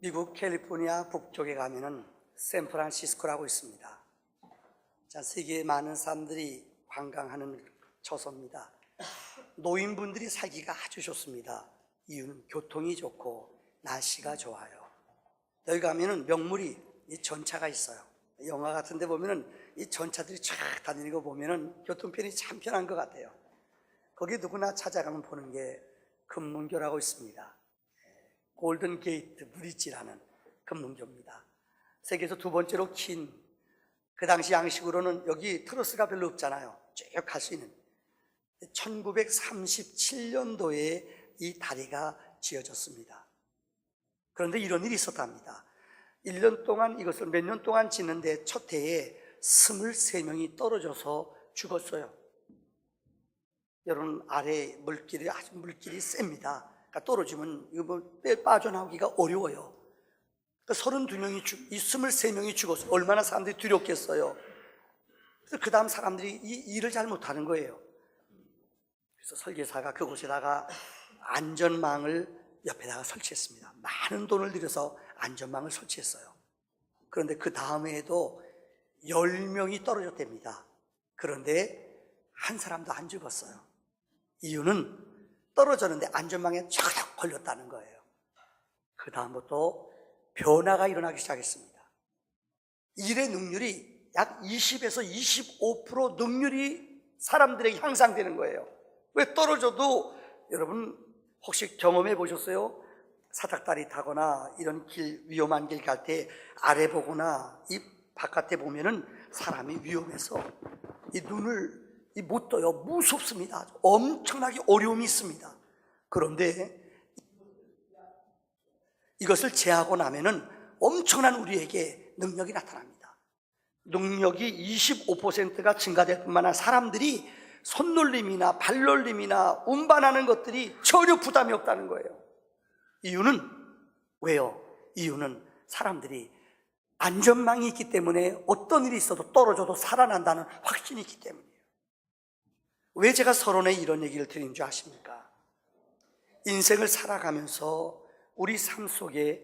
미국 캘리포니아 북쪽에 가면은 샌프란시스코라고 있습니다. 자, 세계에 많은 사람들이 관광하는 처소입니다. 노인분들이 살기가 아주 좋습니다. 이유는 교통이 좋고 날씨가 좋아요. 여기 가면은 명물이 이 전차가 있어요. 영화 같은 데 보면은 이 전차들이 쫙 다니는 거 보면은 교통편이 참 편한 것 같아요. 거기 누구나 찾아가면 보는 게 금문교라고 있습니다. 골든 게이트 브릿지라는 금문교입니다. 세계에서 두 번째로 긴, 그 당시 양식으로는 여기 트러스가 별로 없잖아요. 쭉 갈 수 있는. 1937년도에 이 다리가 지어졌습니다. 그런데 이런 일이 있었답니다. 1년 동안 이것을 몇 년 동안 짓는데 첫 해에 23명이 떨어져서 죽었어요. 여러분, 아래 물길이 아주 물길이 셉니다. 그러니까 떨어지면 이거 빠져나오기가 어려워요. 그러니까 32명이 이 23명이 죽었어요. 얼마나 사람들이 두렵겠어요. 그래서 그 다음 사람들이 이 일을 잘 못하는 거예요. 그래서 설계사가 그곳에다가 안전망을 옆에다가 설치했습니다. 많은 돈을 들여서 안전망을 설치했어요. 그런데 그 다음에도 10명이 떨어졌답니다. 그런데 한 사람도 안 죽었어요. 이유는 떨어졌는데 안전망에 쫙 걸렸다는 거예요. 그 다음부터 변화가 일어나기 시작했습니다. 일의 능률이 약 20에서 25% 능률이 사람들에게 향상되는 거예요. 왜 떨어져도 여러분 혹시 경험해 보셨어요? 사닥다리 타거나 이런 길, 위험한 길 갈 때 아래 보거나 이 바깥에 보면은 사람이 위험해서 이 눈을 못 떠요. 무섭습니다. 엄청나게 어려움이 있습니다. 그런데 이것을 제하고 나면은 엄청난 우리에게 능력이 나타납니다. 능력이 25%가 증가될 뿐만 아니라 사람들이 손놀림이나 발놀림이나 운반하는 것들이 전혀 부담이 없다는 거예요. 이유는 왜요? 이유는 사람들이 안전망이 있기 때문에 어떤 일이 있어도 떨어져도 살아난다는 확신이 있기 때문이에요. 왜 제가 서론에 이런 얘기를 드린 줄 아십니까? 인생을 살아가면서 우리 삶 속에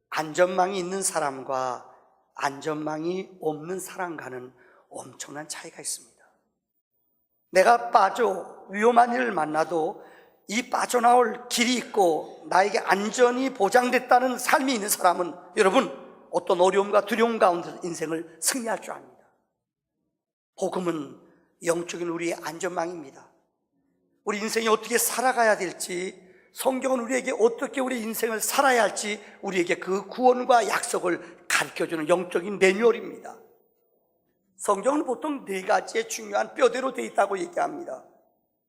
안전망이 있는 사람과 안전망이 없는 사람과는 엄청난 차이가 있습니다. 내가 위험한 일을 만나도 이 빠져나올 길이 있고 나에게 안전이 보장됐다는 삶이 있는 사람은 여러분 어떤 어려움과 두려움 가운데 인생을 승리할 줄 압니다. 복음은 영적인 우리의 안전망입니다. 우리 인생이 어떻게 살아가야 될지, 성경은 우리에게 어떻게 우리 인생을 살아야 할지 우리에게 그 구원과 약속을 가르쳐주는 영적인 매뉴얼입니다. 성경은 보통 4가지의 중요한 뼈대로 되어 있다고 얘기합니다.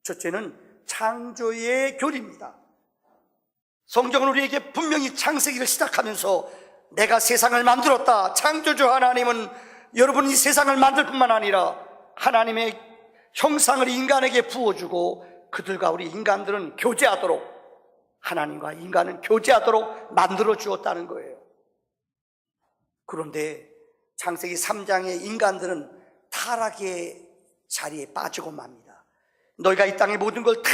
첫째는 창조의 교리입니다. 성경은 우리에게 분명히 창세기를 시작하면서 내가 세상을 만들었다. 창조주 하나님은 여러분 이 세상을 만들 뿐만 아니라 하나님의 형상을 인간에게 부어주고 그들과 우리 인간들은 교제하도록, 하나님과 인간은 교제하도록 만들어 주었다는 거예요. 그런데 창세기 3장의 인간들은 타락의 자리에 빠지고 맙니다. 너희가 이 땅의 모든 걸 다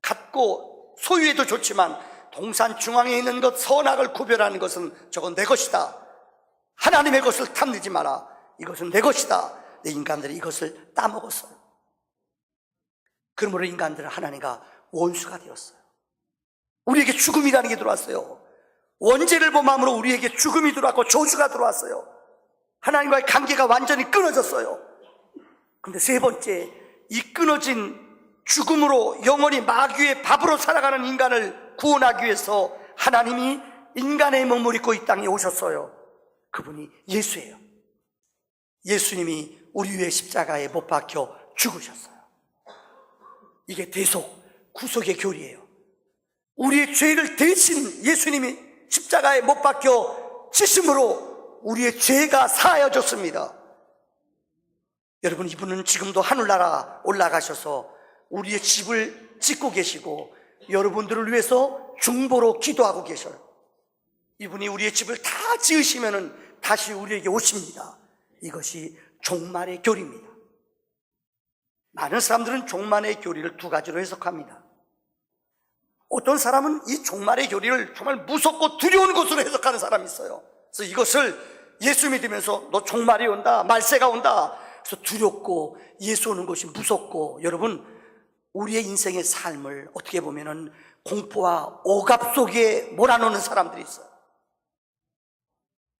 갖고 소유해도 좋지만 동산 중앙에 있는 것 선악을 구별하는 것은 저건 내 것이다. 하나님의 것을 탐내지 마라. 이것은 내 것이다. 내 인간들이 이것을 따먹었어요. 그러므로 인간들은 하나님과 원수가 되었어요. 우리에게 죽음이라는 게 들어왔어요. 원죄를 범함으로 우리에게 죽음이 들어왔고 저주가 들어왔어요. 하나님과의 관계가 완전히 끊어졌어요. 그런데 세 번째, 이 끊어진 죽음으로 영원히 마귀의 밥으로 살아가는 인간을 구원하기 위해서 하나님이 인간의 몸을 입고 이 땅에 오셨어요. 그분이 예수예요. 예수님이 우리 위해 십자가에 못 박혀 죽으셨어요. 이게 대속 구속의 교리예요. 우리의 죄를 대신 예수님이 십자가에 못 박혀 지심으로 우리의 죄가 사하여졌습니다. 여러분, 이분은 지금도 하늘나라 올라가셔서 우리의 집을 짓고 계시고 여러분들을 위해서 중보로 기도하고 계셔요. 이분이 우리의 집을 다 지으시면은 다시 우리에게 오십니다. 이것이 종말의 교리입니다. 많은 사람들은 종말의 교리를 2가지로 해석합니다. 어떤 사람은 이 종말의 교리를 정말 무섭고 두려운 것으로 해석하는 사람이 있어요. 그래서 이것을 예수 믿으면서 너 종말이 온다, 말세가 온다, 그래서 두렵고 예수 오는 것이 무섭고, 여러분, 우리의 인생의 삶을 어떻게 보면은 공포와 억압 속에 몰아넣는 사람들이 있어요.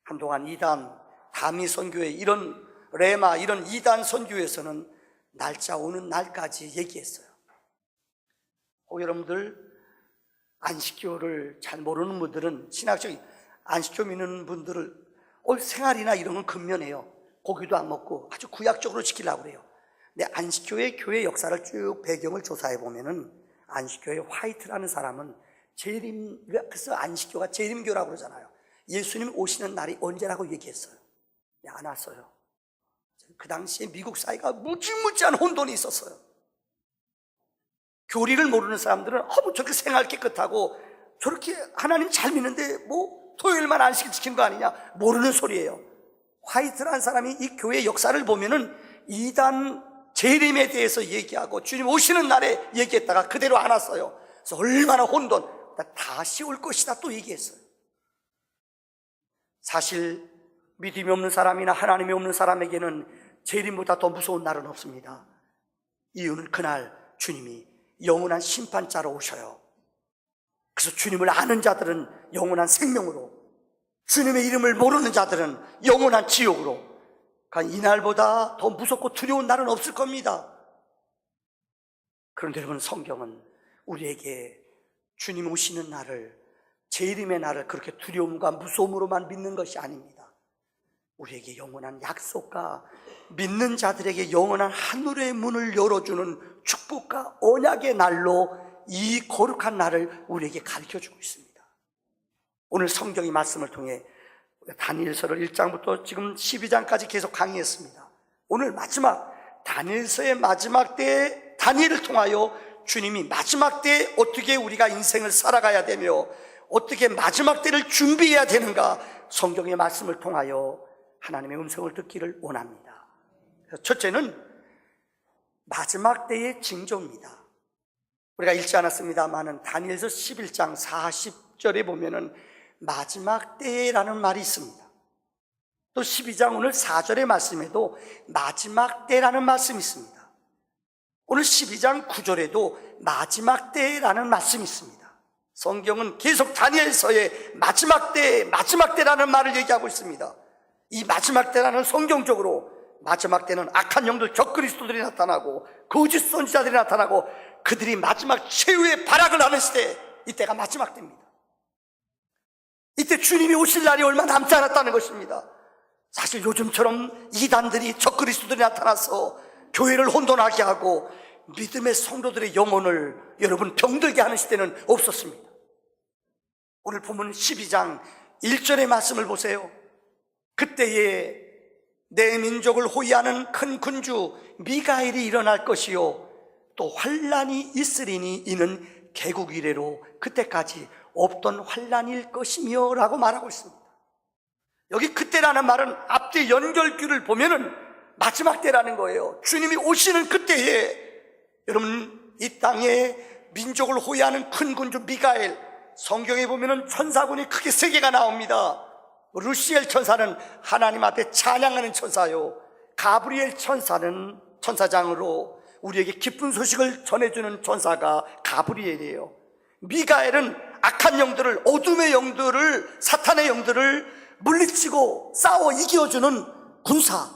한동안 이단, 다미 선교회, 이런 레마, 이런 이단 선교회에서는 날짜 오는 날까지 얘기했어요. 여러분들 안식교를 잘 모르는 분들은, 신학적인 안식교 믿는 분들을 생활이나 이런 건 근면해요. 고기도 안 먹고 아주 구약적으로 지키려고 그래요. 근데 안식교의 교회 역사를 쭉 배경을 조사해 보면은 안식교의 화이트라는 사람은 그래서 안식교가 재림교라고 그러잖아요. 예수님 오시는 날이 언제라고 얘기했어요. 안 왔어요. 그 당시에 미국 사회가 무지무지한 혼돈이 있었어요. 교리를 모르는 사람들은 저렇게 생활 깨끗하고 저렇게 하나님 잘 믿는데 뭐 토요일만 안식일 지키는 거 아니냐, 모르는 소리예요. 화이트라는 사람이 이 교회 역사를 보면은 이단 재림에 대해서 얘기하고 주님 오시는 날에 얘기했다가 그대로 안 왔어요. 그래서 얼마나 혼돈, 다시 올 것이다 또 얘기했어요. 사실 믿음이 없는 사람이나 하나님이 없는 사람에게는 재림보다 더 무서운 날은 없습니다. 이유는 그날 주님이 영원한 심판자로 오셔요. 그래서 주님을 아는 자들은 영원한 생명으로, 주님의 이름을 모르는 자들은 영원한 지옥으로, 그러니까 이날보다 더 무섭고 두려운 날은 없을 겁니다. 그런데 여러분, 성경은 우리에게 주님 오시는 날을, 재림의 날을 그렇게 두려움과 무서움으로만 믿는 것이 아닙니다. 우리에게 영원한 약속과 믿는 자들에게 영원한 하늘의 문을 열어주는 축복과 언약의 날로 이 거룩한 날을 우리에게 가르쳐주고 있습니다. 오늘 성경의 말씀을 통해 다니엘서를 1장부터 지금 12장까지 계속 강의했습니다. 오늘 마지막, 다니엘서의 마지막 때에 다니엘을 통하여 주님이 마지막 때에 어떻게 우리가 인생을 살아가야 되며 어떻게 마지막 때를 준비해야 되는가, 성경의 말씀을 통하여 하나님의 음성을 듣기를 원합니다. 첫째는 마지막 때의 징조입니다. 우리가 읽지 않았습니다만은 다니엘서 11장 40절에 보면은 마지막 때라는 말이 있습니다. 또 12장 오늘 4절의 말씀에도 마지막 때라는 말씀이 있습니다. 오늘 12장 9절에도 마지막 때라는 말씀이 있습니다. 성경은 계속 다니엘서에 마지막 때라는 말을 얘기하고 있습니다. 이 마지막 때라는, 성경적으로 마지막 때는 악한 영들, 적그리스도들이 나타나고 거짓 선지자들이 나타나고 그들이 마지막 최후의 발악을 하는 시대, 이때가 마지막 때입니다. 이때 주님이 오실 날이 얼마 남지 않았다는 것입니다. 사실 요즘처럼 이단들이, 적그리스도들이 나타나서 교회를 혼돈하게 하고 믿음의 성도들의 영혼을 여러분 병들게 하는 시대는 없었습니다. 오늘 본문 12장 1절의 말씀을 보세요. 그때에 내 민족을 호위하는 큰 군주 미가엘이 일어날 것이요 또 환란이 있으리니 이는 개국 이래로 그때까지 없던 환란일 것이며 라고 말하고 있습니다. 여기 그때라는 말은 앞뒤 연결규를 보면은 마지막 때라는 거예요. 주님이 오시는 그때에 여러분 이 땅에 민족을 호위하는 큰 군주 미가엘, 성경에 보면은 천사군이 크게 3개가 나옵니다. 루시엘 천사는 하나님 앞에 찬양하는 천사요, 가브리엘 천사는 천사장으로 우리에게 기쁜 소식을 전해주는 천사가 가브리엘이에요. 미가엘은 악한 영들을, 어둠의 영들을, 사탄의 영들을 물리치고 싸워 이겨주는 군사,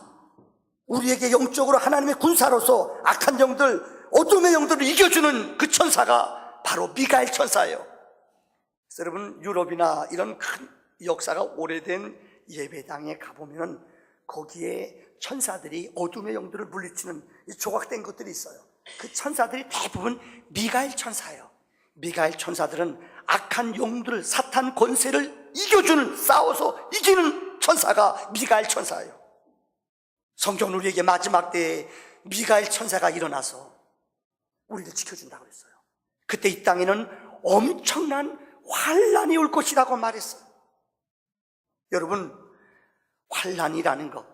우리에게 영적으로 하나님의 군사로서 악한 영들, 어둠의 영들을 이겨주는 그 천사가 바로 미가엘 천사예요. 그래서 여러분 유럽이나 이런 큰 역사가 오래된 예배당에 가보면 거기에 천사들이 어둠의 영들을 물리치는 이 조각된 것들이 있어요. 그 천사들이 대부분 미가엘 천사예요. 미가엘 천사들은 악한 영들을, 사탄 권세를 이겨주는, 싸워서 이기는 천사가 미가엘 천사예요. 성경은 우리에게 마지막 때에 미가엘 천사가 일어나서 우리를 지켜준다고 했어요. 그때 이 땅에는 엄청난 환란이 올 것이라고 말했어요. 여러분, 환란이라는 것,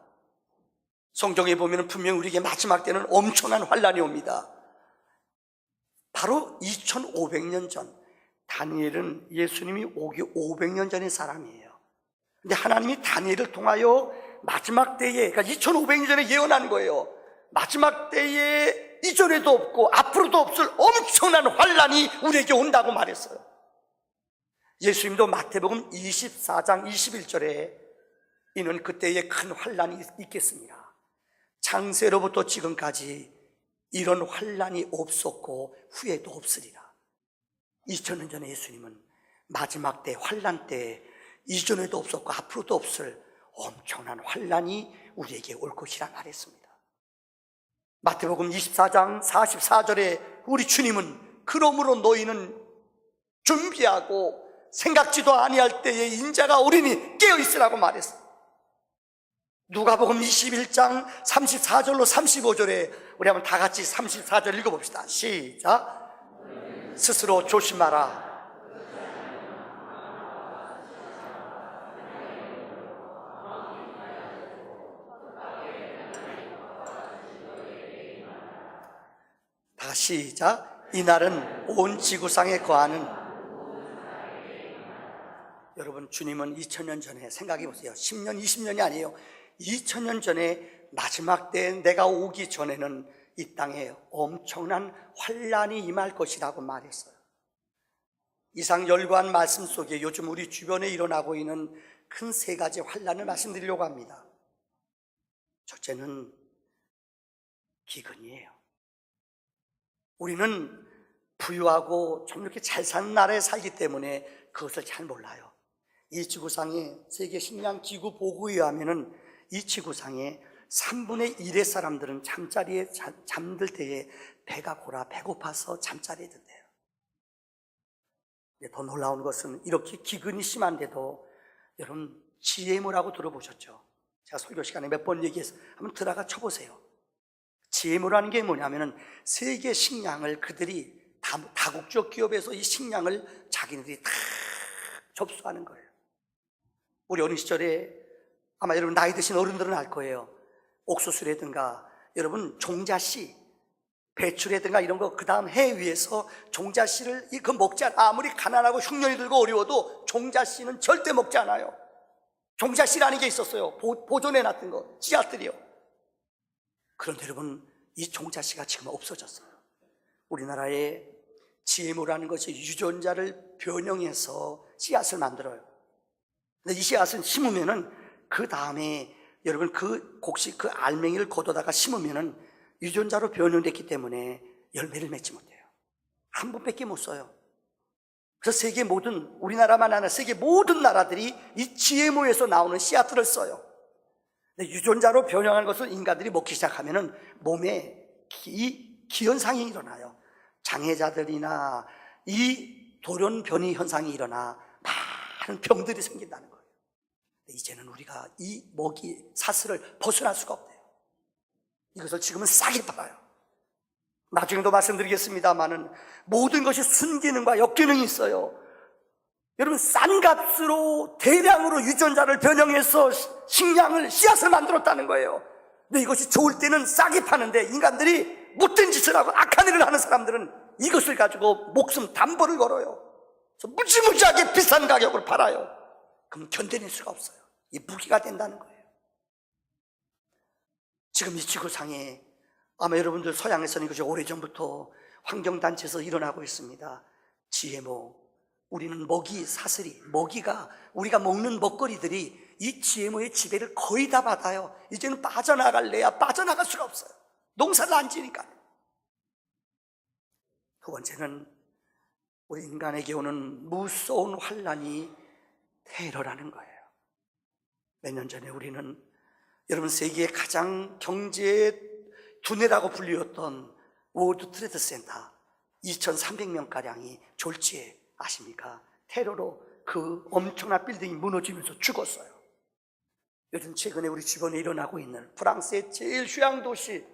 성경에 보면 분명히 우리에게 마지막 때는 엄청난 환란이 옵니다. 바로 2500년 전 다니엘은 예수님이 오기 500년 전의 사람이에요. 근데 하나님이 다니엘을 통하여 마지막 때에, 그러니까 2500년 전에 예언한 거예요. 마지막 때에 이전에도 없고 앞으로도 없을 엄청난 환란이 우리에게 온다고 말했어요. 예수님도 마태복음 24장 21절에 이는 그때에 큰 환란이 있겠습니다. 창세로부터 지금까지 이런 환란이 없었고 후에도 없으리라. 2000년 전에 예수님은 마지막 때 환란 때 이전에도 없었고 앞으로도 없을 엄청난 환란이 우리에게 올 것이라 말했습니다. 마태복음 24장 44절에 우리 주님은 그러므로 너희는 준비하고 생각지도 아니할 때에 인자가 오리니 깨어있으라고 말했어요. 누가복음 21장 34절로 35절에 우리 한번 다 같이 34절 읽어봅시다. 시작. 스스로 조심하라. 다 시작. 이날은 온 지구상에 거하는, 여러분 주님은 2000년 전에 생각해 보세요. 10년 20년이 아니에요. 2000년 전에 마지막 때 내가 오기 전에는 이 땅에 엄청난 환란이 임할 것이라고 말했어요. 이상 열거한 말씀 속에 요즘 우리 주변에 일어나고 있는 큰 세 가지 환란을 말씀드리려고 합니다. 첫째는 기근이에요. 우리는 부유하고 좀 이렇게 잘 사는 나라에 살기 때문에 그것을 잘 몰라요. 이 지구상의 세계 식량 기구 보고에 의하면은 이 지구상에 3분의 1의 사람들은 잠자리에 잠들 때에 배가 고라 배고파서 잠자리에 든대요. 더 놀라운 것은 이렇게 기근이 심한데도 여러분 GMO라고 들어보셨죠? 제가 설교 시간에 몇 번 얘기해서 한번 들어가 쳐보세요. GMO라는 게 뭐냐면은 세계 식량을 그들이 다국적 기업에서 이 식량을 자기네들이 다 접수하는 거예요. 우리 어린 시절에 아마 여러분 나이 드신 어른들은 알 거예요. 옥수수라든가 여러분 종자씨, 배추라든가 이런 거 그 다음 해 위에서 종자씨를 그 먹지 않아. 아무리 가난하고 흉년이 들고 어려워도 종자씨는 절대 먹지 않아요. 종자씨라는 게 있었어요. 보존해놨던 거, 씨앗들이요. 그런데 여러분 이 종자씨가 지금 없어졌어요. 우리나라에 GMO라는 것이 유전자를 변형해서 씨앗을 만들어요. 근데 이 씨앗을 심으면은 그 다음에 여러분 그 곡식 그 알맹이를 걷어다가 심으면은 유전자로 변형됐기 때문에 열매를 맺지 못해요. 한 번밖에 못 써요. 그래서 세계 모든, 우리나라만 아니라 세계 모든 나라들이 이 GMO에서 나오는 씨앗들을 써요. 근데 유전자로 변형한 것을 인간들이 먹기 시작하면은 몸에 기현상이 일어나요. 장애자들이나 이 돌연변이 현상이 일어나 많은 병들이 생긴다는 거예요. 이제는 우리가 이 먹이 사슬을 벗어날 수가 없대요. 이것을 지금은 싸게 팔아요. 나중에도 말씀드리겠습니다만은 모든 것이 순기능과 역기능이 있어요. 여러분 싼 값으로 대량으로 유전자를 변형해서 식량을 씨앗을 만들었다는 거예요. 근데 이것이 좋을 때는 싸게 파는데 인간들이 못된 짓을 하고 악한 일을 하는 사람들은 이것을 가지고 목숨 담보를 걸어요. 그래서 무지무지하게 비싼 가격으로 팔아요. 그럼 견뎌낼 수가 없어요. 이 무기가 된다는 거예요. 지금 이 지구상에 아마 여러분들 서양에서는 이것이 오래전부터 환경단체에서 일어나고 있습니다. GMO. 우리는 먹이, 사슬이, 먹이가 우리가 먹는 먹거리들이 이 GMO의 지배를 거의 다 받아요. 이제는 빠져나갈래야 빠져나갈 수가 없어요. 농사를 안 지니까. 두 번째는 우리 인간에게 오는 무서운 환란이 테러라는 거예요. 몇 년 전에 우리는 여러분 세계의 가장 경제의 두뇌라고 불리웠던 월드 트레이드 센터 2,300명가량이 졸지에 아십니까? 테러로 그 엄청난 빌딩이 무너지면서 죽었어요. 요즘 최근에 우리 주변에 일어나고 있는 프랑스의 제일 휴양 도시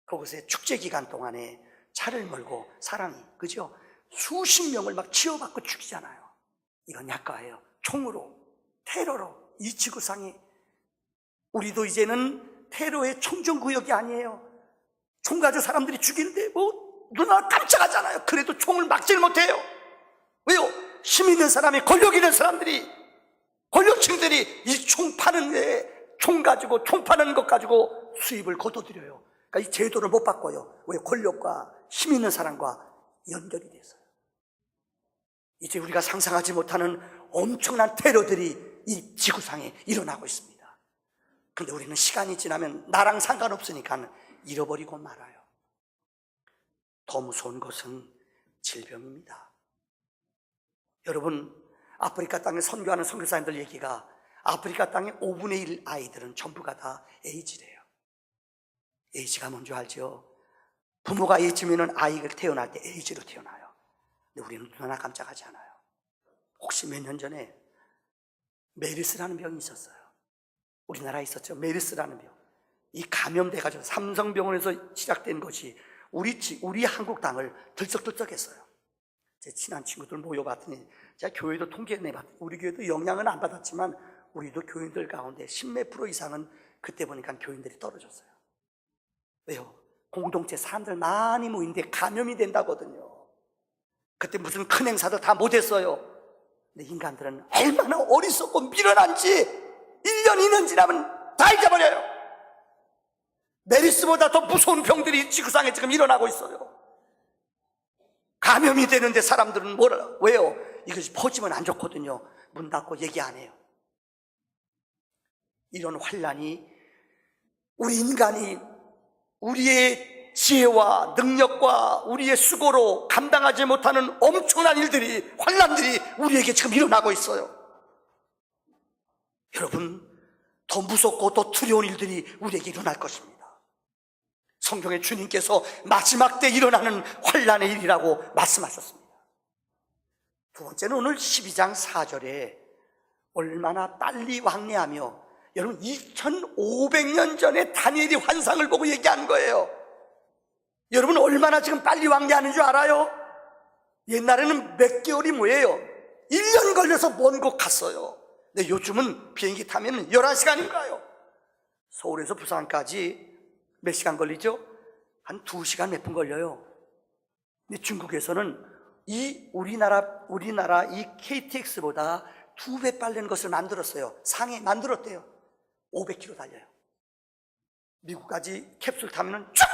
그곳에 축제 기간 동안에 차를 몰고 사람이 그죠? 수십 명을 막 치워받고 죽이잖아요. 이건 약과예요. 총으로, 테러로 이 지구상에 우리도 이제는 테러의 총정구역이 아니에요. 총 가지고 사람들이 죽이는데 뭐 눈 하나 깜짝하잖아요. 그래도 총을 막지를 못해요. 왜요? 힘 있는 사람이, 권력 있는 사람들이, 권력층들이 이 총 파는 총 가지고, 총 파는 것 가지고 수입을 거둬들여요. 그러니까 이 제도를 못 바꿔요. 왜? 권력과 힘 있는 사람과 연결이 돼서요. 이제 우리가 상상하지 못하는 엄청난 테러들이 이 지구상에 일어나고 있습니다. 근데 우리는 시간이 지나면 나랑 상관없으니까 잃어버리고 말아요. 더 무서운 것은 질병입니다. 여러분, 아프리카 땅에 선교하는 선교사님들 얘기가, 아프리카 땅의 5분의 1 아이들은 전부가 다 에이즈래요. 에이즈가 뭔지 알죠? 부모가 에이즈면은 아이가 태어날 때 에이즈로 태어나요. 근데 우리는 눈 하나 깜짝하지 않아요. 혹시 몇 년 전에 메르스라는 병이 있었어요. 우리나라에 있었죠. 메르스라는 병. 이 감염돼가지고 삼성병원에서 시작된 것이 우리 한국 땅을 들썩들썩했어요. 제 친한 친구들 모여봤더니, 제가 교회도 통계 내봤더니, 우리 교회도 영향은 안 받았지만 우리도 교인들 가운데 10몇 프로 이상은 그때 보니까 교인들이 떨어졌어요. 왜요? 공동체 사람들 많이 모이는데 감염이 된다거든요. 그때 무슨 큰 행사도 다 못했어요. 근데 인간들은 얼마나 어리석고 미련한지 1년, 2년 지나면 다 잊어버려요. 메르스보다 더 무서운 병들이 지구상에 지금 일어나고 있어요. 감염이 되는데 사람들은 왜요? 이것이 퍼지면 안 좋거든요. 문 닫고 얘기 안 해요. 이런 환란이 우리 인간이 우리의 지혜와 능력과 우리의 수고로 감당하지 못하는 엄청난 일들이, 환란들이 우리에게 지금 일어나고 있어요. 여러분, 더 무섭고 더 두려운 일들이 우리에게 일어날 것입니다. 성경에 주님께서 마지막 때 일어나는 환란의 일이라고 말씀하셨습니다. 두 번째는 오늘 12장 4절에 얼마나 빨리 왕래하며, 여러분 2500년 전에 다니엘이 환상을 보고 얘기한 거예요. 여러분 얼마나 지금 빨리 왕래하는 줄 알아요? 옛날에는 몇 개월이 뭐예요? 1년 걸려서 먼 곳 갔어요. 근데 요즘은 비행기 타면 11시간인 가요. 서울에서 부산까지 몇 시간 걸리죠? 한 2시간 몇 분 걸려요. 근데 중국에서는 우리나라 이 KTX보다 2배 빠른 것을 만들었어요. 상해 만들었대요. 500km 달려요. 미국까지 캡슐 타면은 쭉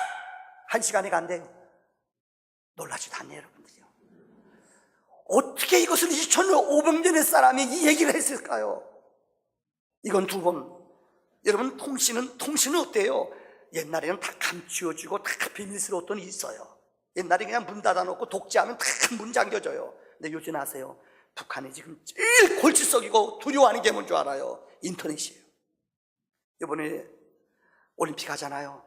1시간에 간대요. 놀라지도 않네요, 여러분들이요. 어떻게 이것을 2500년의 사람이 이 얘기를 했을까요? 이건 두 번. 여러분, 통신은 어때요? 옛날에는 다 감추어주고 다 비밀스러웠던 일이 있어요. 옛날에 그냥 문 닫아놓고 독재하면 다 문 잠겨져요. 근데 요즘 아세요? 북한이 지금 제일 골칫석이고 두려워하는 게 뭔 줄 알아요? 인터넷이에요. 이번에 올림픽 하잖아요.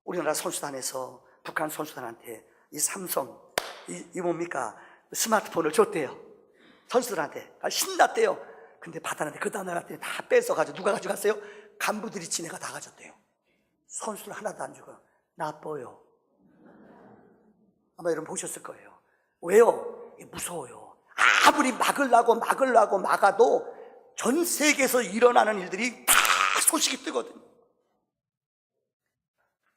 우리나라 선수단에서 북한 선수단한테 이 삼성, 이 뭡니까? 스마트폰을 줬대요. 선수들한테. 신났대요. 근데 받았는데 그 다음날 갔더니 다 뺏어가지고 누가 가져갔어요? 간부들이 지네가 다 가졌대요. 선수를 하나도 안 주고. 나빠요. 아마 여러분 보셨을 거예요. 왜요? 무서워요. 아무리 막으려고 막아도 전 세계에서 일어나는 일들이 다 소식이 뜨거든요.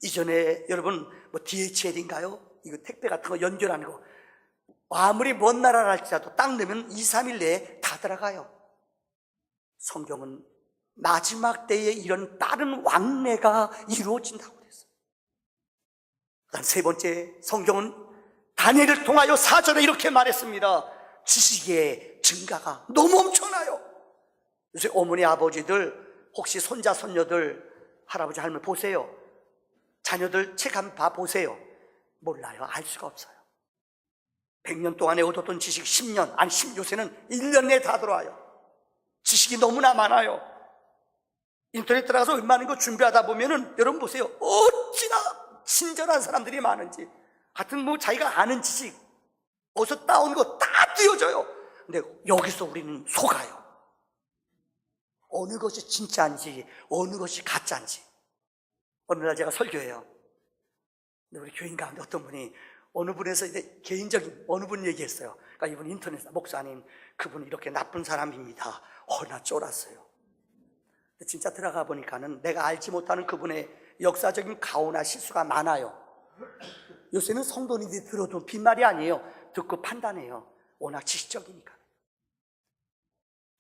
이전에 여러분 뭐 DHL인가요? 이거 택배 같은 거 연결하는 거, 아무리 먼 나라를 할지라도 딱 넣으면 2, 3일 내에 다 들어가요. 성경은 마지막 때에 이런 빠른 왕래가 이루어진다고 그랬어요. 그다음 세 번째, 성경은 다니엘을 통하여 4절에 이렇게 말했습니다. 지식의 증가가 너무 엄청나요. 요새 어머니 아버지들 혹시 손자 손녀들 할아버지 할머니 보세요. 자녀들 책 한번 봐보세요. 몰라요. 알 수가 없어요. 100년 동안에 얻었던 지식 10년, 아니 요새는 1년 내에 다 들어와요. 지식이 너무나 많아요. 인터넷 들어가서 웬만한 거 준비하다 보면은 여러분 보세요. 어찌나 친절한 사람들이 많은지. 하여튼 뭐 자기가 아는 지식 어디서 따온 거 다 띄워줘요. 근데 여기서 우리는 속아요. 어느 것이 진짜인지 어느 것이 가짜인지. 어느 날 제가 설교해요. 근데 우리 교인 가운데 어떤 분이, 어느 분에서 이제 개인적인 어느 분 얘기했어요. 그러니까 이분 인터넷에, 목사님 그분이 이렇게 나쁜 사람입니다. 나 쫄았어요. 근데 진짜 들어가 보니까는 내가 알지 못하는 그분의 역사적인 가오나 실수가 많아요. 요새는 성도님들이 들어도 빈말이 아니에요. 듣고 판단해요. 워낙 지식적이니까.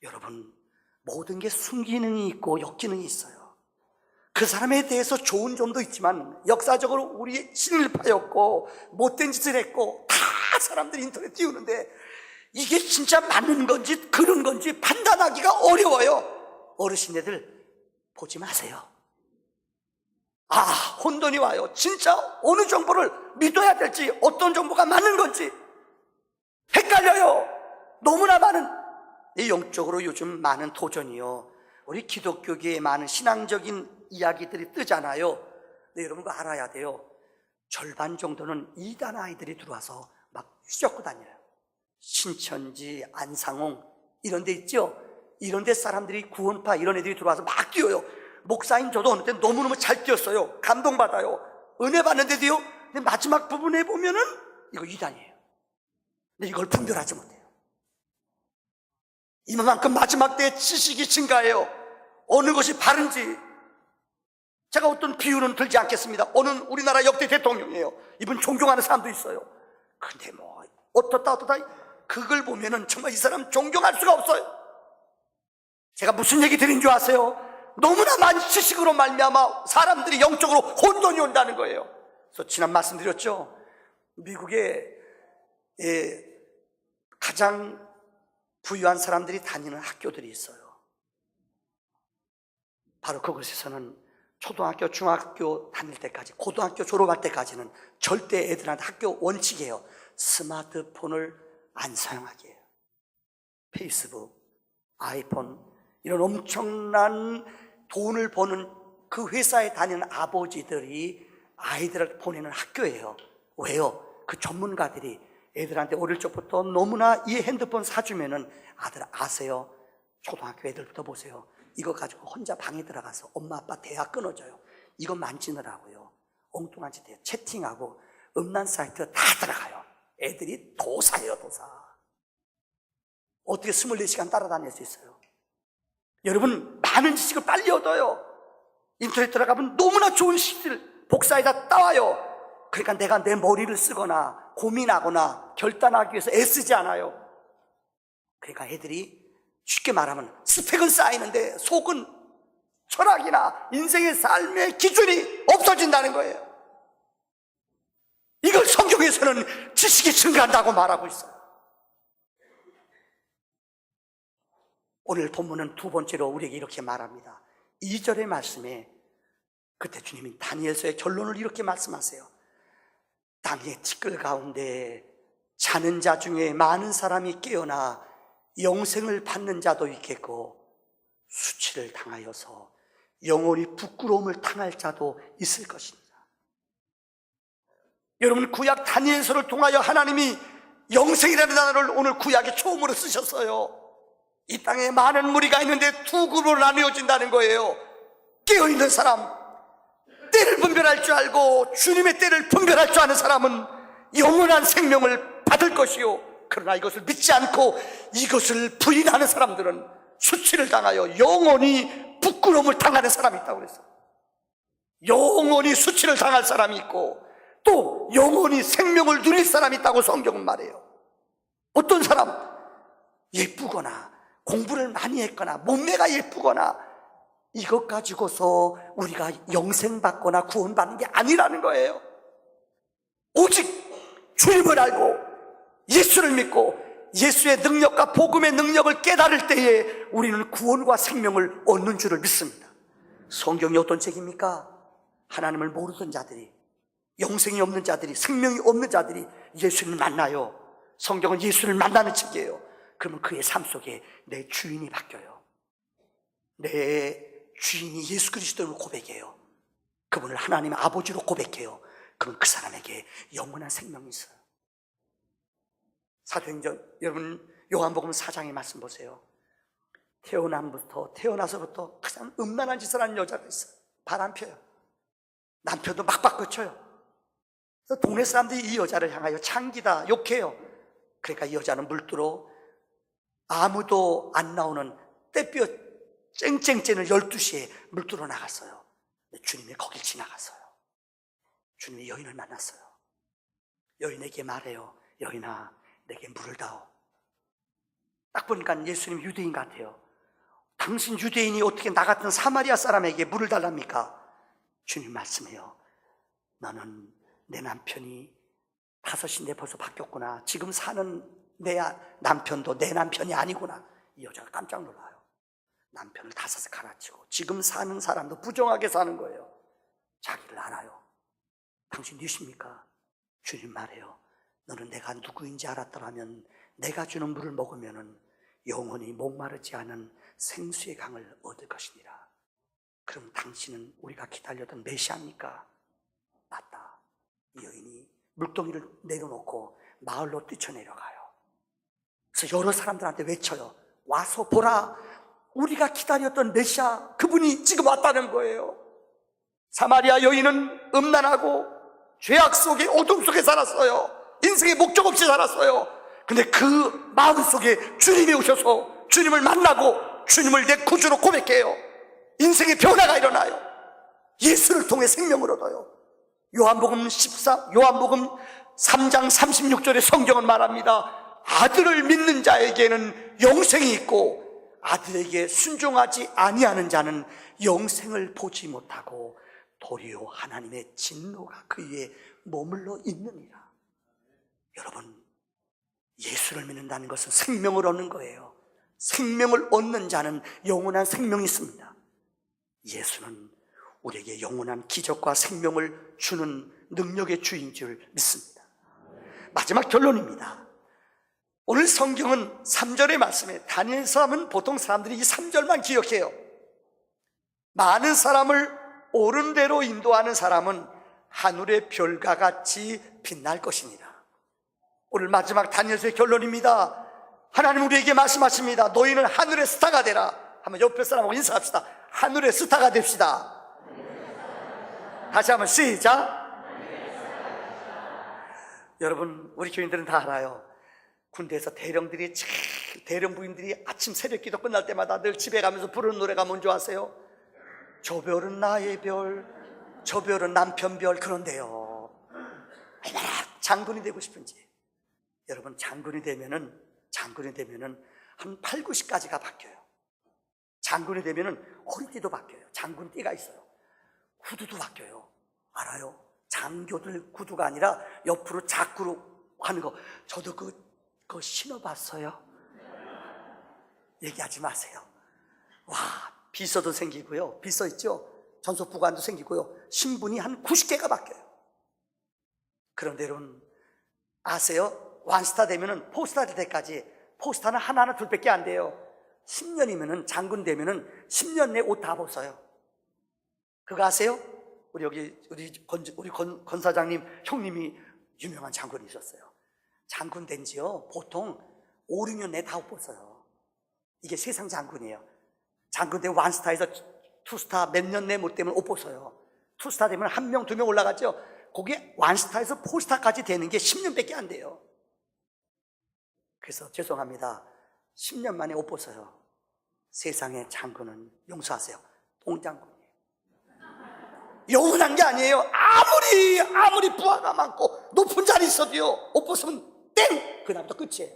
여러분, 모든 게 순기능이 있고 역기능이 있어요. 그 사람에 대해서 좋은 점도 있지만 역사적으로 우리 신을 파였고 못된 짓을 했고 다 사람들이 인터넷 띄우는데 이게 진짜 맞는 건지 그런 건지 판단하기가 어려워요. 어르신네들 보지 마세요. 혼돈이 와요. 진짜 어느 정보를 믿어야 될지, 어떤 정보가 맞는 건지 헷갈려요. 너무나 많은 영적으로 요즘 많은 도전이요, 우리 기독교계에 많은 신앙적인 이야기들이 뜨잖아요. 근데 여러분 그거 알아야 돼요. 절반 정도는 이단 아이들이 들어와서 막 휘젓고 다녀요. 신천지, 안상홍 이런 데 있죠. 이런 데 사람들이, 구원파 이런 애들이 들어와서 막 뛰어요. 목사인 저도 어느 때 너무너무 잘 뛰었어요. 감동받아요. 은혜 받는데도요. 근데 마지막 부분에 보면은 이거 이단이에요. 근데 이걸 분별하지 못해요. 이만큼 마지막 때에 지식이 증가해요. 어느 것이 바른지. 제가 어떤 비유는 들지 않겠습니다. 어느 우리나라 역대 대통령이에요. 이분 존경하는 사람도 있어요. 근데 뭐 어떻다 그걸 보면은 정말 이 사람 존경할 수가 없어요. 제가 무슨 얘기 드린 줄 아세요? 너무나 많은 지식으로 말미암아 사람들이 영적으로 혼돈이 온다는 거예요. 그래서 지난 말씀드렸죠. 미국의 가장 부유한 사람들이 다니는 학교들이 있어요. 바로 그곳에서는 초등학교, 중학교 다닐 때까지, 고등학교 졸업할 때까지는 절대 애들한테 학교 원칙이에요. 스마트폰을 안 사용하게 해요. 페이스북, 아이폰, 이런 엄청난 돈을 버는 그 회사에 다니는 아버지들이 아이들을 보내는 학교예요. 왜요? 그 전문가들이 애들한테 어릴 적부터 너무나 이 핸드폰 사주면은 아들 아세요? 초등학교 애들부터 보세요. 이거 가지고 혼자 방에 들어가서 엄마 아빠 대화 끊어줘요. 이거 만지느라고요. 엉뚱한 짓 해요. 채팅하고 음란 사이트 다 들어가요. 애들이 도사예요, 도사. 어떻게 24시간 따라다닐 수 있어요? 여러분, 많은 지식을 빨리 얻어요. 인터넷 들어가면 너무나 좋은 시들 복사에다 따와요. 그러니까 내가 내 머리를 쓰거나 고민하거나 결단하기 위해서 애쓰지 않아요. 그러니까 애들이 쉽게 말하면 스펙은 쌓이는데 속은 철학이나 인생의 삶의 기준이 없어진다는 거예요. 이걸 성경에서는 지식이 증가한다고 말하고 있어요. 오늘 본문은 두 번째로 우리에게 이렇게 말합니다. 2절의 말씀에 그때 주님이 다니엘서의 결론을 이렇게 말씀하세요. 땅의 티끌 가운데 자는 자 중에 많은 사람이 깨어나 영생을 받는 자도 있겠고 수치를 당하여서 영원히 부끄러움을 당할 자도 있을 것입니다. 여러분, 구약 다니엘서를 통하여 하나님이 영생이라는 단어를 오늘 구약에 처음으로 쓰셨어요. 이 땅에 많은 무리가 있는데 두 그룹으로 나뉘어진다는 거예요. 깨어있는 사람, 때를 분별할 줄 알고 주님의 때를 분별할 줄 아는 사람은 영원한 생명을 받을 것이요, 그러나 이것을 믿지 않고 이것을 부인하는 사람들은 수치를 당하여 영원히 부끄러움을 당하는 사람이 있다고 그랬어요. 영원히 수치를 당할 사람이 있고 또 영원히 생명을 누릴 사람이 있다고 성경은 말해요. 어떤 사람, 예쁘거나 공부를 많이 했거나 몸매가 예쁘거나 이것 가지고서 우리가 영생받거나 구원받는 게 아니라는 거예요. 오직 주님을 알고 예수를 믿고 예수의 능력과 복음의 능력을 깨달을 때에 우리는 구원과 생명을 얻는 줄을 믿습니다. 성경이 어떤 책입니까? 하나님을 모르던 자들이, 영생이 없는 자들이, 생명이 없는 자들이 예수를 만나요. 성경은 예수를 만나는 책이에요. 그러면 그의 삶 속에 내 주인이 바뀌어요. 내 주인이 예수 그리스도를 고백해요. 그분을 하나님 아버지로 고백해요. 그럼 그 사람에게 영원한 생명이 있어요. 사도행전, 여러분 요한복음 4장의 말씀 보세요. 태어나서부터 가장 음란한 짓을 하는 여자가 있어요. 바람 펴요. 남편도 막 바꿔쳐요. 그래서 동네 사람들이 이 여자를 향하여 창기다, 욕해요. 그러니까 이 여자는 물두로 아무도 안 나오는 때뼈 쨍쨍쨍을 12시에 물두러 나갔어요. 주님이 거길 지나갔어요. 주님이 여인을 만났어요. 여인에게 말해요. 여인아, 내게 물을 다오. 딱 보니까 예수님 유대인 같아요. 당신 유대인이 어떻게 나 같은 사마리아 사람에게 물을 달랍니까? 주님 말씀해요. 너는 내 남편이 5인데 벌써 바뀌었구나. 지금 사는 내 남편도 내 남편이 아니구나. 이 여자가 깜짝 놀라요. 남편을 5에 갈아치고 지금 사는 사람도 부정하게 사는 거예요. 자기를 알아요. 당신 누구십니까? 주님 말해요. 너는 내가 누구인지 알았더라면 내가 주는 물을 먹으면 영원히 목마르지 않은 생수의 강을 얻을 것이니라. 그럼 당신은 우리가 기다렸던 메시아입니까? 맞다. 이 여인이 물동이를 내려놓고 마을로 뛰쳐내려가요. 그래서 여러 사람들한테 외쳐요. 와서 보라, 우리가 기다렸던 메시아 그분이 지금 왔다는 거예요. 사마리아 여인은 음란하고 죄악 속에 어둠 속에 살았어요. 인생의 목적 없이 살았어요. 근데 그 마음 속에 주님이 오셔서 주님을 만나고 주님을 내 구주로 고백해요. 인생의 변화가 일어나요. 예수를 통해 생명을 얻어요. 요한복음 3장 36절에 성경은 말합니다. 아들을 믿는 자에게는 영생이 있고 아들에게 순종하지 아니하는 자는 영생을 보지 못하고 도리어 하나님의 진노가 그 위에 머물러 있느니라. 여러분, 예수를 믿는다는 것은 생명을 얻는 거예요. 생명을 얻는 자는 영원한 생명이 있습니다. 예수는 우리에게 영원한 기적과 생명을 주는 능력의 주인 줄 믿습니다. 마지막 결론입니다. 오늘 성경은 3절의 말씀에 다니엘 사람은 보통 사람들이 이 3절만 기억해요. 많은 사람을 옳은 대로 인도하는 사람은 하늘의 별과 같이 빛날 것이니라. 오늘 마지막 다니엘서의 결론입니다. 하나님 우리에게 말씀하십니다. 너희는 하늘의 스타가 되라. 한번 옆에 사람하고 인사합시다. 하늘의 스타가 됩시다. 다시 한번 시작. 여러분, 우리 교인들은 다 알아요. 군대에서 대령 부인들이 아침 새벽 기도 끝날 때마다 늘 집에 가면서 부르는 노래가 뭔지 아세요? 저 별은 나의 별, 저 별은 남편 별. 그런데요, 얼마나 장군이 되고 싶은지. 여러분, 장군이 되면은 한 8, 90까지가 바뀌어요. 장군이 되면은 허리띠도 바뀌어요. 장군 띠가 있어요. 구두도 바뀌어요. 알아요? 장교들 구두가 아니라 옆으로 자꾸로 하는 거. 저도 그거 신어봤어요. 얘기하지 마세요. 와, 비서도 생기고요. 비서 있죠? 전속부관도 생기고요. 신분이 한 90개가 바뀌어요. 그런데 여러분 아세요? 완스타 되면은 포스타 될 때까지 포스타는 하나나 둘밖에 안 돼요. 10년이면은 장군 되면은 10년 내에 옷 다 벗어요. 그거 아세요? 우리 권 사장님 형님이 유명한 장군이 있었어요. 장군 된 지요 보통 5, 6년 내에 다 옷 벗어요. 이게 세상 장군이에요. 장군 되면 완스타에서 투스타 몇 년 내에 못 되면 옷 벗어요. 투스타 되면 1명, 2명 올라가죠. 거기에 완스타에서 포스타까지 되는 게 10년밖에 안 돼요. 그래서 죄송합니다. 10년 만에 옷 벗어요. 세상의 장군은 용서하세요. 똥장군이에요. 영원한 게 아니에요. 아무리 부하가 많고 높은 자리 있어도요, 옷 벗으면 땡! 그다음부터 끝이에요.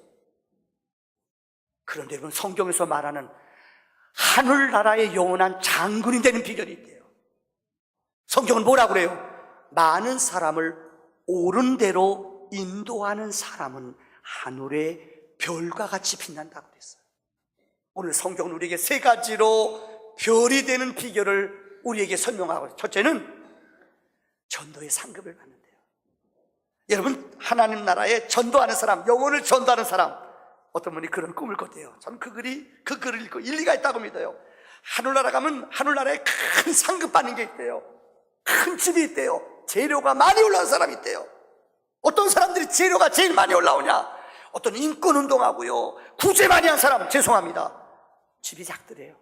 그런데 여러분, 성경에서 말하는 하늘나라의 영원한 장군이 되는 비결이 있대요. 성경은 뭐라고 그래요? 많은 사람을 옳은 대로 인도하는 사람은 하늘의 별과 같이 빛난다고 그랬어요. 오늘 성경은 우리에게 3가지로 별이 되는 비결을 우리에게 설명하고 있어요. 첫째는 전도의 상급을 받는데요. 여러분, 하나님 나라에 전도하는 사람, 영혼을 전도하는 사람, 어떤 분이 그런 꿈을 꿨대요. 저는 그 글을 읽고 일리가 있다고 믿어요. 하늘나라 가면 하늘나라에 큰 상급 받는 게 있대요. 큰 집이 있대요. 재료가 많이 올라온 사람이 있대요. 어떤 사람들이 재료가 제일 많이 올라오냐? 어떤 인권운동하고요, 구제 많이 한 사람, 죄송합니다, 집이 작더래요.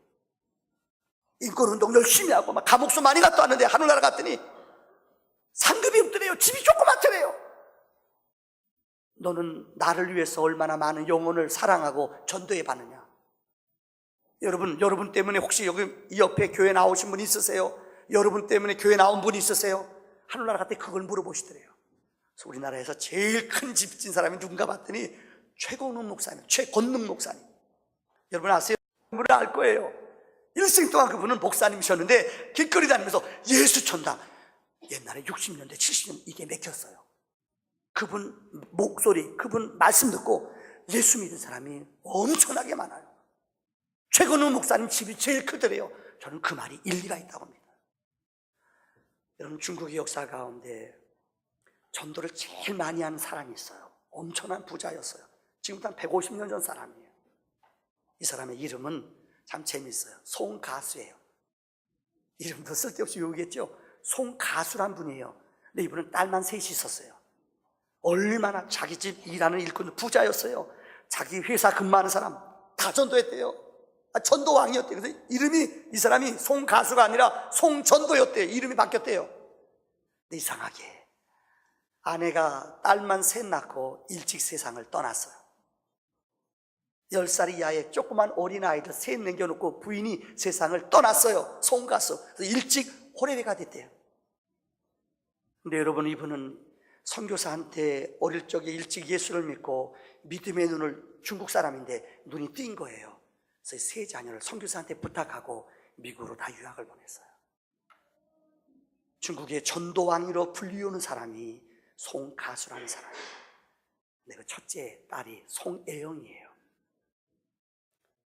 인권운동 열심히 하고 막 감옥수 많이 갔다 왔는데 하늘나라 갔더니 상급이 없더래요. 집이 조그맣더래요. 너는 나를 위해서 얼마나 많은 영혼을 사랑하고 전도해 봤느냐? 여러분 때문에 혹시 여기 이 옆에 교회 나오신 분 있으세요? 여러분 때문에 교회 나온 분이 있으세요? 하늘나라 갔더니 그걸 물어보시더래요. 그래서 우리나라에서 제일 큰 집 진 사람이 누군가 봤더니 최건능 목사님, 최건능 목사님. 여러분 아세요? 그분을 알 거예요. 일생 동안 그분은 목사님이셨는데 길거리 다니면서 예수 천당, 옛날에 60년대 70년 이게 맥혔어요. 그분 목소리, 그분 말씀 듣고 예수 믿은 사람이 엄청나게 많아요. 최건우 목사님 집이 제일 크더래요. 저는 그 말이 일리가 있다고 합니다. 여러분, 중국의 역사 가운데 전도를 제일 많이 하는 사람이 있어요. 엄청난 부자였어요. 지금부터 한 150년 전 사람이에요. 이 사람의 이름은 참 재밌어요. 송가수예요. 이름도 쓸데없이 외우겠죠. 송가수란 분이에요. 근데 이분은 딸만 셋이 있었어요. 얼마나 자기 집 일하는 일꾼 부자였어요. 자기 회사 근무하는 사람 다 전도했대요. 전도왕이었대요. 그래서 이름이, 이 사람이 송가수가 아니라 송전도였대요. 이름이 바뀌었대요. 근데 이상하게 아내가 딸만 셋 낳고 일찍 세상을 떠났어요. 10살 이하의 조그만 어린아이들 셋 남겨놓고 부인이 세상을 떠났어요. 송가수. 그래서 일찍 호래비가 됐대요. 근데 여러분, 이분은 선교사한테 어릴 적에 일찍 예수를 믿고 믿음의 눈을, 중국 사람인데 눈이 띈 거예요. 그래서 세 자녀를 선교사한테 부탁하고 미국으로 다 유학을 보냈어요. 중국의 전도왕으로 불리우는 사람이 송가수라는 사람이에요. 그 첫째 딸이 송애영이에요.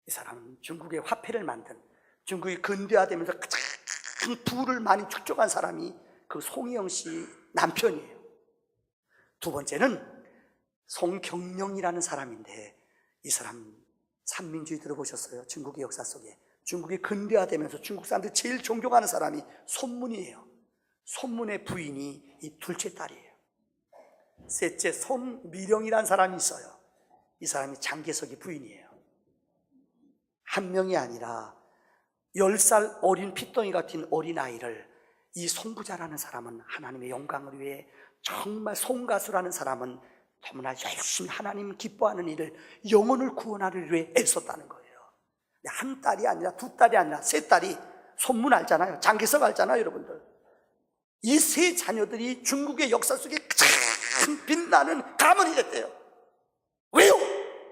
이 사람은 중국의 화폐를 만든, 중국이 근대화되면서 가장 부를 많이 축적한 사람이 그 송혜영 씨 남편이에요. 두 번째는 송경령이라는 사람인데, 이 사람 삼민주의 들어보셨어요? 중국의 역사 속에 중국이 근대화되면서 중국 사람들이 제일 존경하는 사람이 손문이에요. 손문의 부인이 이 둘째 딸이에요. 셋째 손미령이라는 사람이 있어요. 이 사람이 장개석의 부인이에요. 한 명이 아니라 10살 어린 핏덩이 같은 어린아이를 이 송부자라는 사람은 하나님의 영광을 위해, 정말 송가수라는 사람은 너무나 열심히 하나님 기뻐하는 일을, 영혼을 구원하기 위해 애썼다는 거예요. 한 딸이 아니라 두 딸이 아니라 세 딸이, 손문 알잖아요. 장개석 알잖아요, 여러분들. 이 세 자녀들이 중국의 역사 속에 가장 빛나는 가문이 됐대요. 왜요?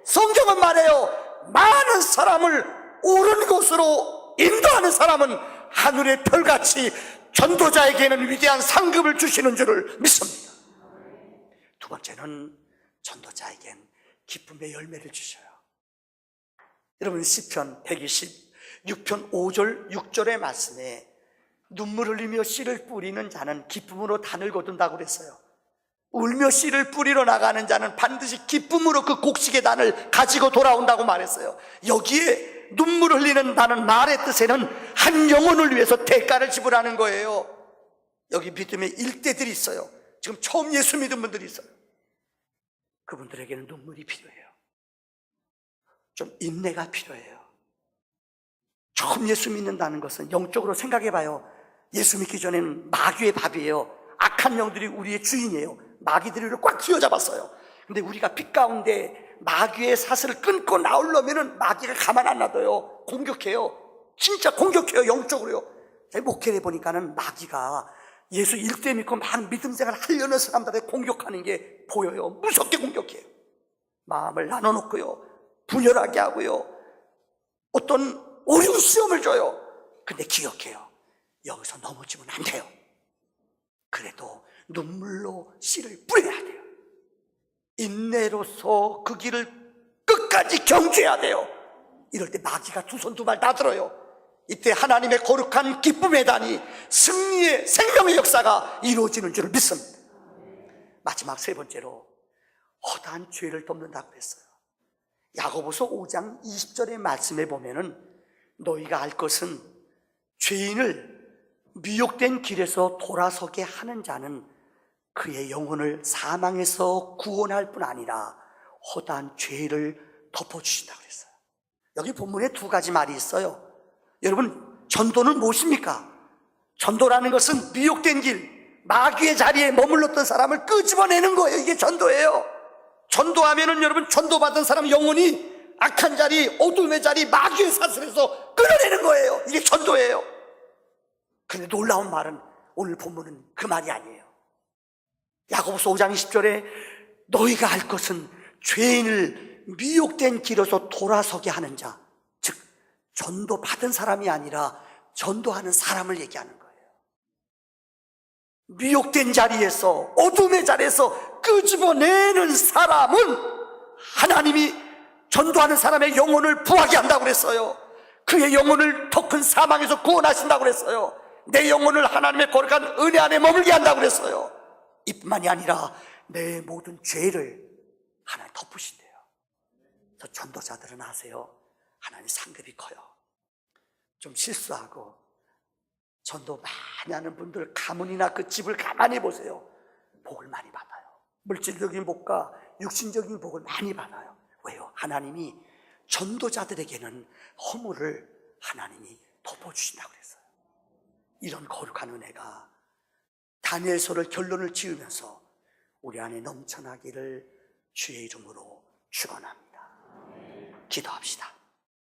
성경은 말해요. 많은 사람을 옳은 곳으로 인도하는 사람은 하늘의 별같이 전도자에게는 위대한 상급을 주시는 줄을 믿습니다. 두 번째는 전도자에겐 기쁨의 열매를 주셔요. 여러분, 시편 126편 5절 6절의 말씀에 눈물 흘리며 씨를 뿌리는 자는 기쁨으로 단을 거둔다고 그랬어요. 울며 씨를 뿌리러 나가는 자는 반드시 기쁨으로 그 곡식의 단을 가지고 돌아온다고 말했어요. 여기에 눈물 흘리는 다는 말의 뜻에는 한 영혼을 위해서 대가를 지불하는 거예요. 여기 믿음의 일대들이 있어요. 지금 처음 예수 믿은 분들이 있어요. 그분들에게는 눈물이 필요해요. 좀 인내가 필요해요. 처음 예수 믿는다는 것은 영적으로 생각해봐요. 예수 믿기 전에는 마귀의 밥이에요. 악한 영들이 우리의 주인이에요. 마귀들이 꽉 쥐어잡았어요. 근데 우리가 빛 가운데 마귀의 사슬을 끊고 나오려면은 마귀가 가만 안 놔둬요. 공격해요. 진짜 공격해요. 영적으로요. 제가 목회를 해보니까는 마귀가 예수 일대 믿고 막 믿음 생활 하려는 사람들을 공격하는 게 보여요. 무섭게 공격해요. 마음을 나눠놓고요, 분열하게 하고요, 어떤 어려운 시험을 줘요. 근데 기억해요. 여기서 넘어지면 안 돼요. 그래도 눈물로 씨를 뿌려야 돼요. 인내로서 그 길을 끝까지 경주해야 돼요. 이럴 때 마귀가 두 손 두 발 다 들어요. 이때 하나님의 거룩한 기쁨의 단이, 승리의 생명의 역사가 이루어지는 줄을 믿습니다. 마지막 세 번째로 허다한 죄를 덮는다고 했어요. 야고보서 5장 20절의 말씀에 보면은 너희가 알 것은 죄인을 미혹된 길에서 돌아서게 하는 자는 그의 영혼을 사망에서 구원할 뿐 아니라 허다한 죄를 덮어주신다고 그랬어요. 여기 본문에 두 가지 말이 있어요. 여러분, 전도는 무엇입니까? 전도라는 것은 미혹된 길, 마귀의 자리에 머물렀던 사람을 끄집어내는 거예요. 이게 전도예요. 전도하면은 여러분, 전도받은 사람 영혼이 악한 자리, 어둠의 자리, 마귀의 사슬에서 끌어내는 거예요. 이게 전도예요. 근데 놀라운 말은 오늘 본문은 그 말이 아니에요. 야고보서 5장 20절에 너희가 알 것은 죄인을 미혹된 길에서 돌아서게 하는 자, 전도 받은 사람이 아니라 전도하는 사람을 얘기하는 거예요. 미혹된 자리에서, 어둠의 자리에서 끄집어내는 사람은 하나님이 전도하는 사람의 영혼을 부하게 한다고 그랬어요. 그의 영혼을 더 큰 사망에서 구원하신다고 그랬어요. 내 영혼을 하나님의 거룩한 은혜 안에 머물게 한다고 그랬어요. 이뿐만이 아니라 내 모든 죄를 하나님 덮으신대요. 저 전도자들은 아세요? 하나님 상급이 커요. 좀 실수하고 전도 많이 하는 분들 가문이나 그 집을 가만히 보세요. 복을 많이 받아요. 물질적인 복과 육신적인 복을 많이 받아요. 왜요? 하나님이 전도자들에게는 허물을 하나님이 덮어주신다고 그랬어요. 이런 거룩한 은혜가 다니엘서를 결론을 지으면서 우리 안에 넘쳐나기를 주의 이름으로 축원합니다. 기도합시다.